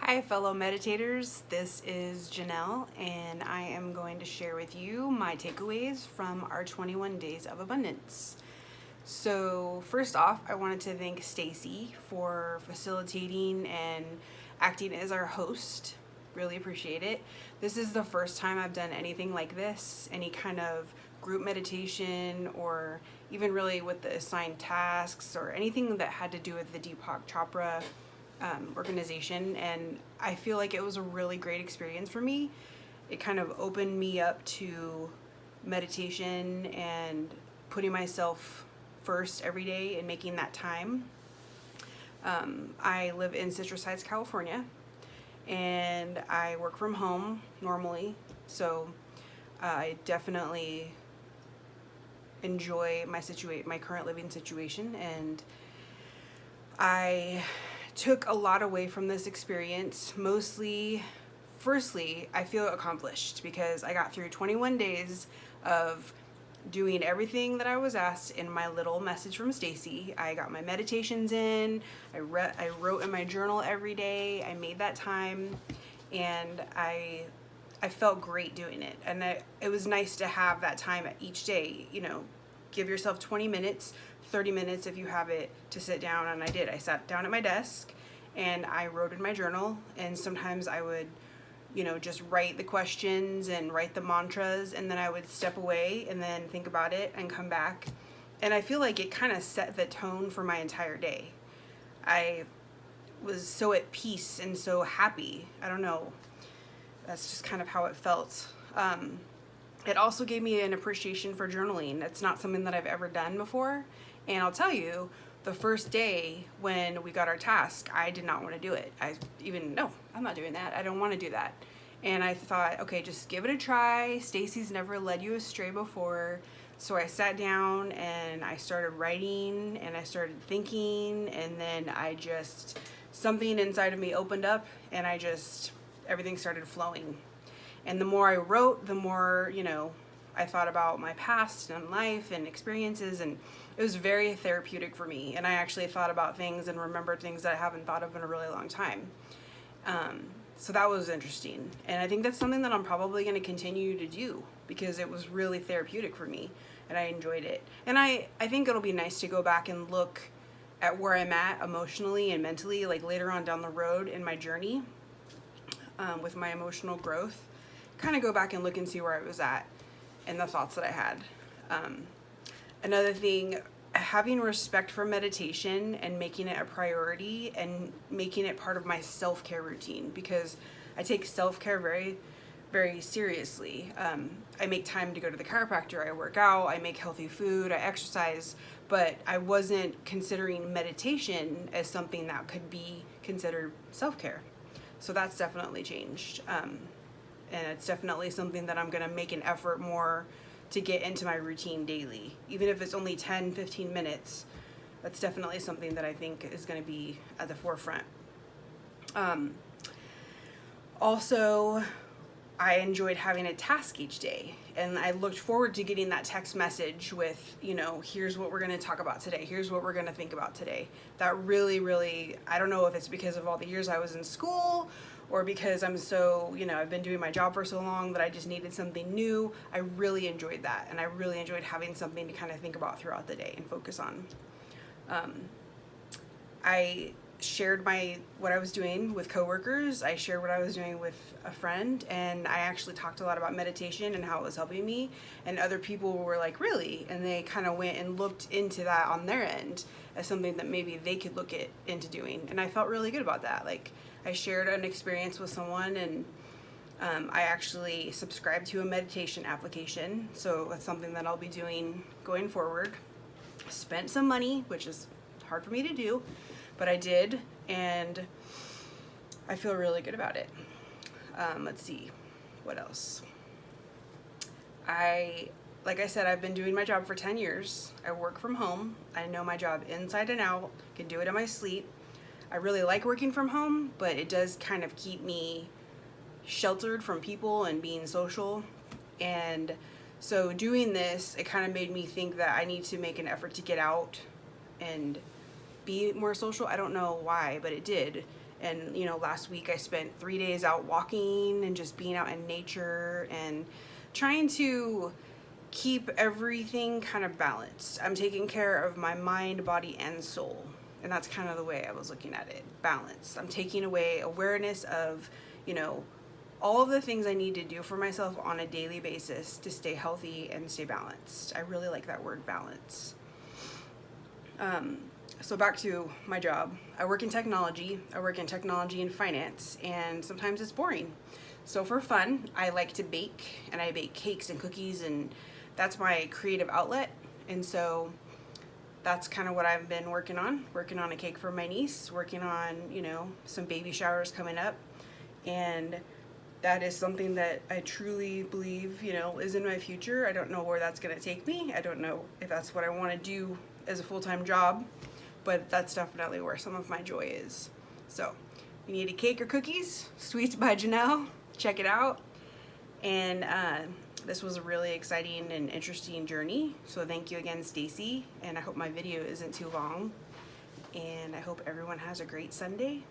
Hi, fellow meditators. This is Janelle, and I am going to share with you my takeaways from our 21 Days of Abundance. So, first off, I wanted to thank Stacy for facilitating and acting as our host. Really appreciate it. This is the first time I've done anything like this, any kind of group meditation, or even really with the assigned tasks, or anything that had to do with the Deepak Chopra organization, and I feel like it was a really great experience for me. It kind of opened me up to meditation and putting myself first every day and making that time. I live in Citrus Heights, California, and I work from home normally, so I definitely enjoy my current living situation, and I took a lot away from this experience. Firstly, I feel accomplished because I got through 21 days of doing everything that I was asked in my little message from Stacy. I got my meditations in, I wrote in my journal every day, I made that time, and I felt great doing it. And it was nice to have that time each day, give yourself 20 minutes, 30 minutes if you have it, to sit down. And I did. I sat down at my desk and I wrote in my journal, and sometimes I would just write the questions and write the mantras, and then I would step away and then think about it and come back. And I feel like it kind of set the tone for my entire day. I was so at peace and so happy. I don't know. That's just kind of how it felt. It also gave me an appreciation for journaling. It's not something that I've ever done before. And I'll tell you, the first day when we got our task, I did not want to do it. No, I'm not doing that. I don't want to do that. And I thought, okay, just give it a try. Stacy's never led you astray before. So I sat down and I started writing and I started thinking, and then something inside of me opened up, and everything started flowing. And the more I wrote, the more, I thought about my past and life and experiences, and it was very therapeutic for me. And I actually thought about things and remembered things that I haven't thought of in a really long time. So that was interesting. And I think that's something that I'm probably going to continue to do because it was really therapeutic for me and I enjoyed it. And I think it'll be nice to go back and look at where I'm at emotionally and mentally, like later on down the road in my journey with my emotional growth. Kind of go back and look and see where I was at and the thoughts that I had. Another thing, having respect for meditation and making it a priority and making it part of my self-care routine, because I take self-care very, very seriously. I make time to go to the chiropractor, I work out, I make healthy food, I exercise, but I wasn't considering meditation as something that could be considered self-care. So that's definitely changed. And it's definitely something that I'm going to make an effort more to get into my routine daily. Even if it's only 10, 15 minutes, that's definitely something that I think is going to be at the forefront. Also, I enjoyed having a task each day, and I looked forward to getting that text message with, here's what we're going to talk about today. Here's what we're going to think about today. That really, really, I don't know if it's because of all the years I was in school or because I'm so, I've been doing my job for so long that I just needed something new. I really enjoyed that, and I really enjoyed having something to kind of think about throughout the day and focus on. I shared what I was doing with coworkers. I shared what I was doing with a friend, and I actually talked a lot about meditation and how it was helping me, and other people were like, really? And they kind of went and looked into that on their end as something that maybe they could look into doing, and I felt really good about that. Like, I shared an experience with someone, and I actually subscribed to a meditation application, so that's something that I'll be doing going forward. Spent some money, which is hard for me to do, but I did, and I feel really good about it. Let's see, what else? Like I said, I've been doing my job for 10 years. I work from home. I know my job inside and out, can do it in my sleep. I really like working from home, but it does kind of keep me sheltered from people and being social. And so doing this, it kind of made me think that I need to make an effort to get out and be more social. I don't know why, but it did. And you know, last week I spent 3 days out walking and just being out in nature and trying to keep everything kind of balanced. I'm taking care of my mind, body, and soul. And that's kind of the way I was looking at it. Balance. I'm taking away awareness of, you know, all of the things I need to do for myself on a daily basis to stay healthy and stay balanced. I really like that word, balance. So back to my job. I work in technology. I work in technology and finance, and sometimes it's boring. So for fun, I like to bake, and I bake cakes and cookies, and that's my creative outlet. And so that's kind of what I've been working on a cake for my niece, working on, you know, some baby showers coming up. And that is something that I truly believe, you know, is in my future. I don't know where that's going to take me. I don't know if that's what I want to do as a full-time job, but that's definitely where some of my joy is. So, if you need a cake or cookies, Sweets by Janelle, check it out. And this was a really exciting and interesting journey. So thank you again, Stacy, and I hope my video isn't too long. And I hope everyone has a great Sunday.